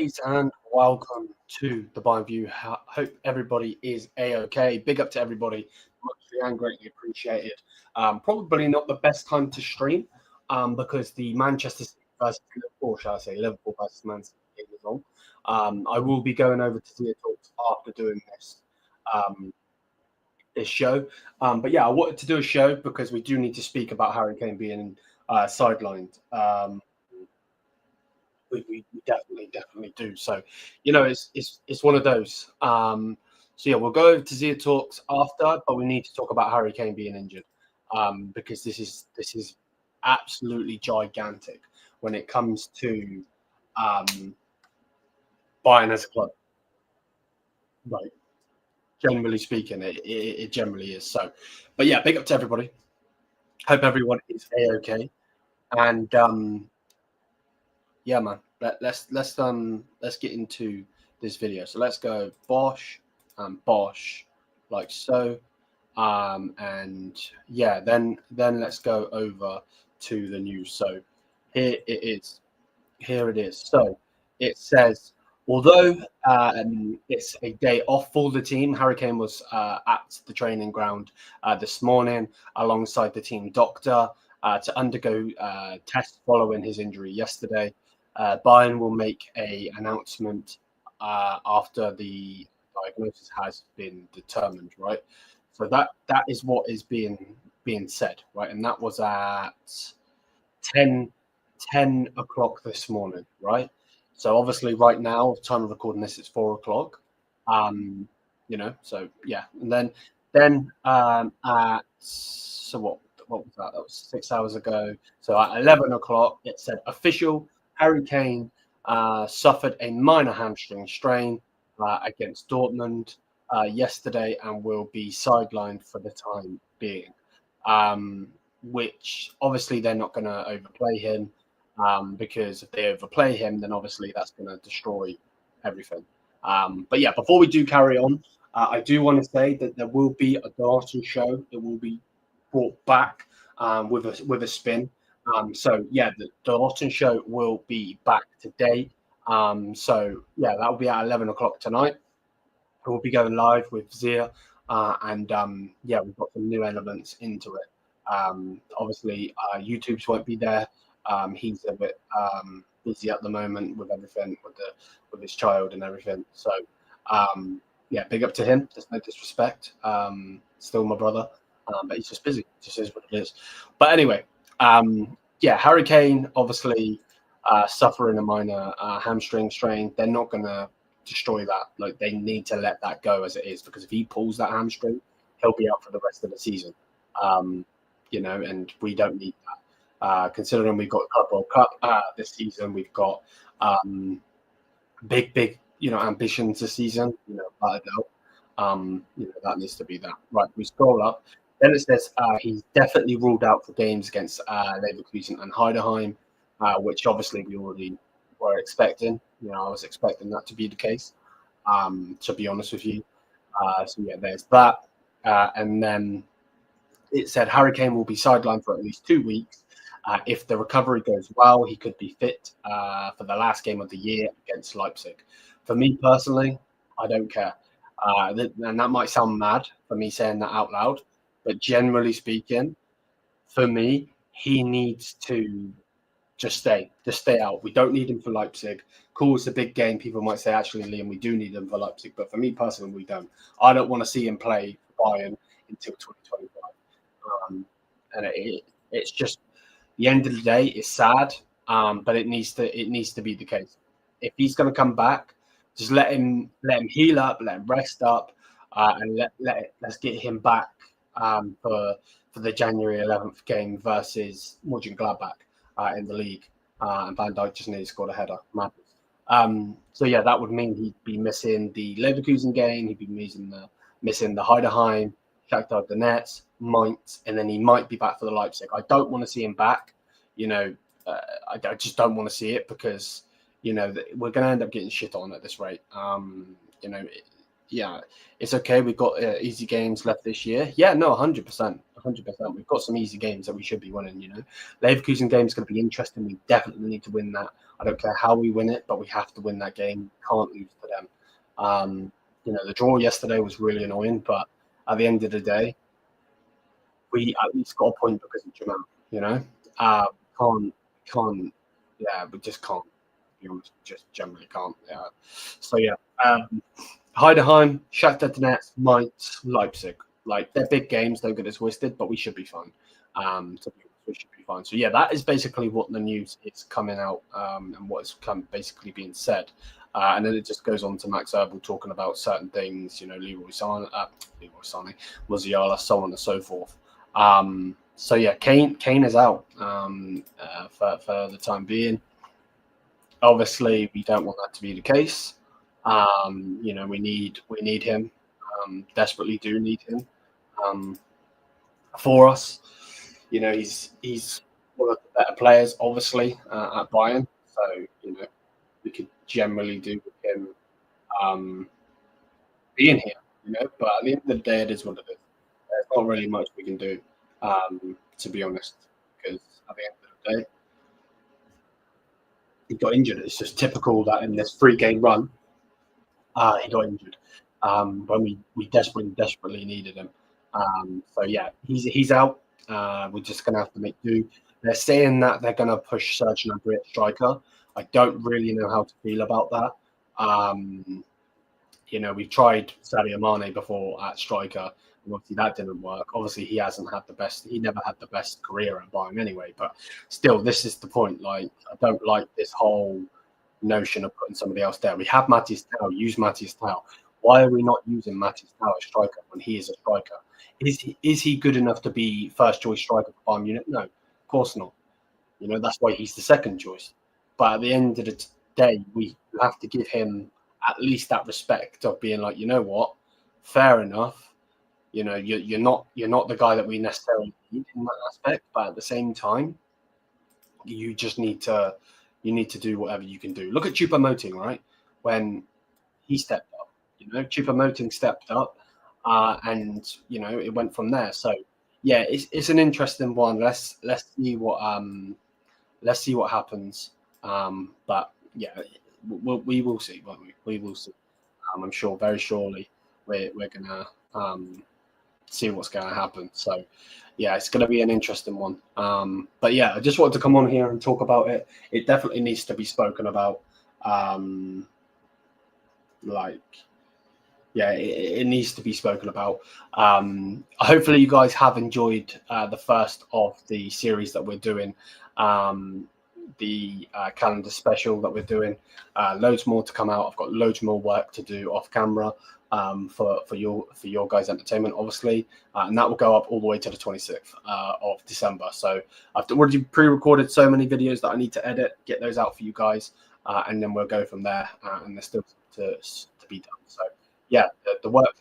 guys, and welcome to the Bayern View. Hope everybody is a-okay. Big up to everybody. Muchly and greatly appreciated. Probably not the best time to stream because the Manchester City versus Liverpool, shall I say, Liverpool versus Man City game is on. I will be going over to Zia Talks after doing this show. But yeah, I wanted to do a show because we do need to speak about Harry Kane being sidelined. We definitely do. So, it's one of those. So yeah, we'll go over to Zia Talks after, but we need to talk about Harry Kane being injured because this is absolutely gigantic when it comes to Bayern as a club. Like, generally speaking, it generally is. So, but yeah, big up to everybody. Hope everyone is a-okay, and yeah, man. Let's get into this video. So let's go Bosch and Bosch, like so, and yeah, then let's go over to the news. So here it is. So it says, although it's a day off for the team, Harry Kane was at the training ground this morning alongside the team doctor to undergo tests following his injury yesterday. Bayern will make an announcement after the diagnosis has been determined, right? So that is what is being said, right? And that was at 10 o'clock this morning, right? So obviously right now, time of recording this, it's 4 o'clock. So yeah, and then so what was that? That was 6 hours ago. So at 11 o'clock, it said official. Harry Kane suffered a minor hamstring strain against Dortmund yesterday and will be sidelined for the time being, which obviously they're not going to overplay him because if they overplay him, then obviously that's going to destroy everything. But yeah, before we do carry on, I do want to say that there will be a Darton show that will be brought back with a spin. So yeah, the Lawton show will be back today. So yeah, that will be at 11 o'clock tonight. We'll be going live with Zia, and yeah, we've got some new elements into it. Obviously, YouTube's won't be there. He's a bit busy at the moment with everything, with his child and everything. So yeah, big up to him. There's no disrespect. Still my brother, but he's just busy. Just is what it is. But anyway. Yeah, Harry Kane obviously suffering a minor hamstring strain. They're not going to destroy that. Like, they need to let that go as it is, because if he pulls that hamstring, he'll be out for the rest of the season. And we don't need that. Considering we've got Club World Cup this season, we've got big ambitions this season. Without a doubt. That needs to be that. Right, we scroll up. Then it says he's definitely ruled out for games against Leverkusen and Heidenheim, which obviously we already were expecting. I was expecting that to be the case, to be honest with you. So yeah, there's that. And then it said Harry Kane will be sidelined for at least 2 weeks. If the recovery goes well, he could be fit for the last game of the year against Leipzig. For me personally, I don't care. And that might sound mad for me saying that out loud. But generally speaking, for me, he needs to just stay out. We don't need him for Leipzig. Cool, it's a big game. People might say, actually, Liam, we do need him for Leipzig. But for me personally, we don't. I don't want to see him play for Bayern until 2025. And it's just, the end of the day, it's sad, but it needs to be the case. If he's going to come back, just let him heal up, let him rest up, and let's get him back. For the January 11th game versus Mönchengladbach in the league, and Van Dijk just nearly scored a header. So yeah, that would mean he'd be missing the Leverkusen game. He'd be missing the Heidenheim, Shakhtar Donetsk, Mainz, and then he might be back for the Leipzig. I don't want to see him back. I just don't want to see it because we're going to end up getting shit on at this rate. Yeah, it's okay. We've got easy games left this year. Yeah, no, 100%. 100%. We've got some easy games that we should be winning. Leverkusen game is going to be interesting. We definitely need to win that. I don't care how we win it, but we have to win that game. Can't lose to them. The draw yesterday was really annoying, but at the end of the day, we at least got a point because of Jamal. Can't. Yeah, we just can't. To be honest, just generally can't. Yeah. So yeah. Heidenheim, Shakhtar Donetsk, Mainz, Leipzig. Like, they're big games, don't get us twisted, but we should be fine. We should be fine. So yeah, that is basically what the news is coming out, and what is basically being said. And then it just goes on to Max Earl talking about certain things, Leroy Sané, Musiala, so on and so forth. So yeah, Kane is out for the time being. Obviously, we don't want that to be the case. We need him. Desperately do need him for us. He's one of the better players, obviously, at Bayern. So we could generally do with him being here. But at the end of the day, it is what it is. There's not really much we can do, to be honest, because at the end of the day, he got injured. It's just typical that in this 3-game run, he got injured when we desperately needed him. So yeah, he's out. We're just gonna have to make do. They're saying that they're gonna push Serge Gnabry at striker. I don't really know how to feel about that. We've tried Sadio Mané before at striker, and obviously that didn't work. Obviously, he never had the best career at Bayern anyway. But still, this is the point. Like, I don't like this whole notion of putting somebody else there. We have Matthias Tau. Use Matthias Tau. Why are we not using Matthias Tau as striker when he is a striker? Is he good enough to be first choice striker for Bayern Munich? No, of course not. That's why he's the second choice. But at the end of the day, we have to give him at least that respect of being like, what, fair enough. You're not the guy that we necessarily need in that aspect, but at the same time, you just need to do whatever you can do. Look at Choupo-Moting, right? When he stepped up, Choupo-Moting stepped up, and it went from there. So yeah, it's an interesting one. Let's see what happens. But yeah, we will see, won't we? We will see. I'm sure, very surely, we're gonna see what's going to happen. So yeah, it's going to be an interesting one. But yeah, I just wanted to come on here and talk about it. It definitely needs to be spoken about. It needs to be spoken about. Hopefully you guys have enjoyed the first of the series that we're doing, the calendar special that we're doing. Loads more to come out. I've got loads more work to do off camera for your guys' entertainment, obviously, and that will go up all the way to the 26th of December. So I've already pre-recorded so many videos that I need to edit, get those out for you guys, and then we'll go from there. And there's still to be done. So yeah, the work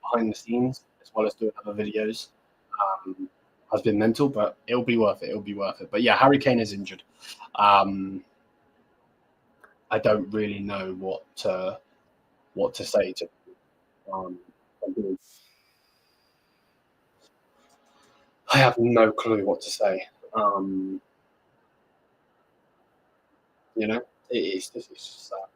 behind the scenes, as well as doing other videos, has been mental, but it'll be worth it. It'll be worth it. But yeah, Harry Kane is injured. I don't really know what to say to. I have no clue what to say. It's just sad.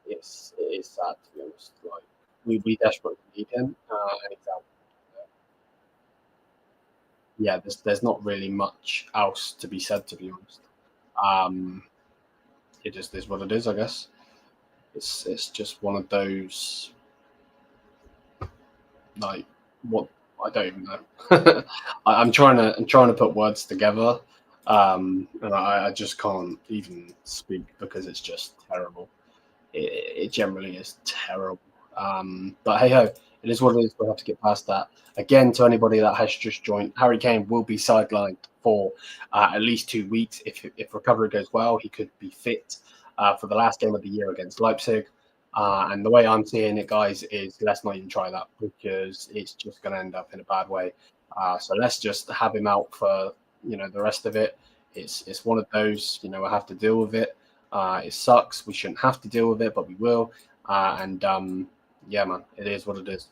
It is sad, to be honest. Like, we desperately need him, and he's out. Yeah, there's not really much else to be said, to be honest. It just is what it is, I guess. It's just one of those, like, what, I don't even know. I'm trying to put words together, and I just can't even speak because it's just terrible. It generally is terrible. But hey ho, it is what it is. We'll have to get past that. Again, to anybody that has just joined, Harry Kane will be sidelined for at least 2 weeks. If recovery goes well, he could be fit for the last game of the year against Leipzig. And the way I'm seeing it, guys, is let's not even try that because it's just going to end up in a bad way. So let's just have him out for the rest of it. It's one of those, we'll have to deal with it. It sucks. We shouldn't have to deal with it, but we will. Yeah, man, it is what it is.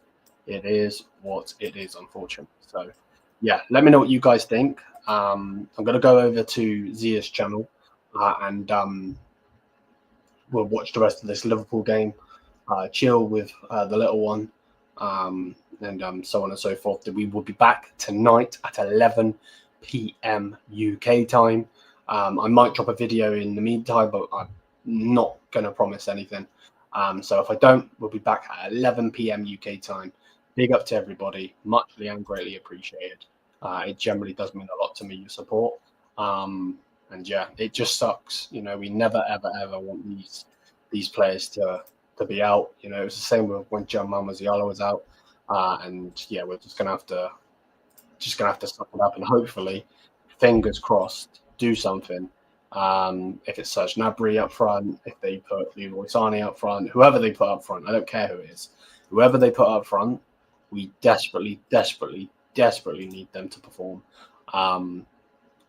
It is what it is, unfortunately. So, yeah, let me know what you guys think. I'm going to go over to Zia's channel and we'll watch the rest of this Liverpool game, chill with the little one, and so on and so forth. We will be back tonight at 11 p.m. UK time. I might drop a video in the meantime, but I'm not going to promise anything. So if I don't, we'll be back at 11 p.m. UK time. Big up to everybody. Muchly and greatly appreciated. It generally does mean a lot to me, your support. And yeah, it just sucks. You know, we never, ever, ever want these players to be out. You know, it was the same with when Jamal Musiala was out. And yeah, we're just gonna have to suck it up and hopefully, fingers crossed, do something. If it's Serge Gnabry up front, if they put Leroy Sané up front, whoever they put up front, I don't care who it is. Whoever they put up front, we desperately, desperately, desperately need them to perform.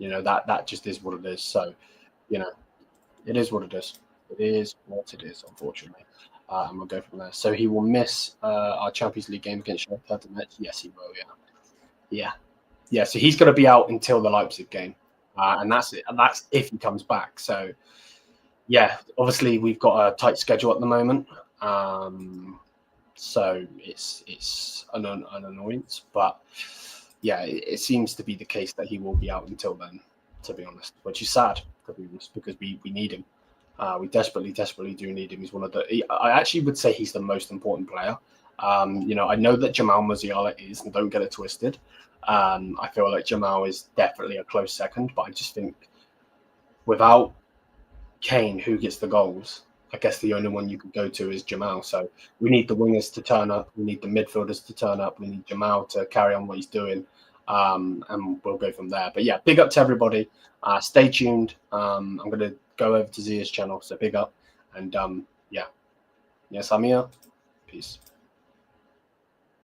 You know, that just is what it is. So, you know, it is what it is. It is what it is, unfortunately. And we'll go from there. So he will miss our Champions League game against Shakhtar Donetsk. Yes, he will. Yeah. So he's going to be out until the Leipzig game, and that's it. And that's if he comes back. So yeah, obviously we've got a tight schedule at the moment. So it's an annoyance, but yeah, it seems to be the case that he will be out until then, to be honest, which is sad, to be honest, because we need him. We desperately, desperately do need him. He's one of I actually would say he's the most important player. You know, I know that Jamal Musiala is, and don't get it twisted. I feel like Jamal is definitely a close second, but I just think without Kane, who gets the goals, I guess the only one you could go to is Jamal. So we need the wingers to turn up. We need the midfielders to turn up. We need Jamal to carry on what he's doing. And we'll go from there. But yeah, big up to everybody. Stay tuned. I'm going to go over to Zia's channel. So big up. And yeah. Yes, I'm here. Peace.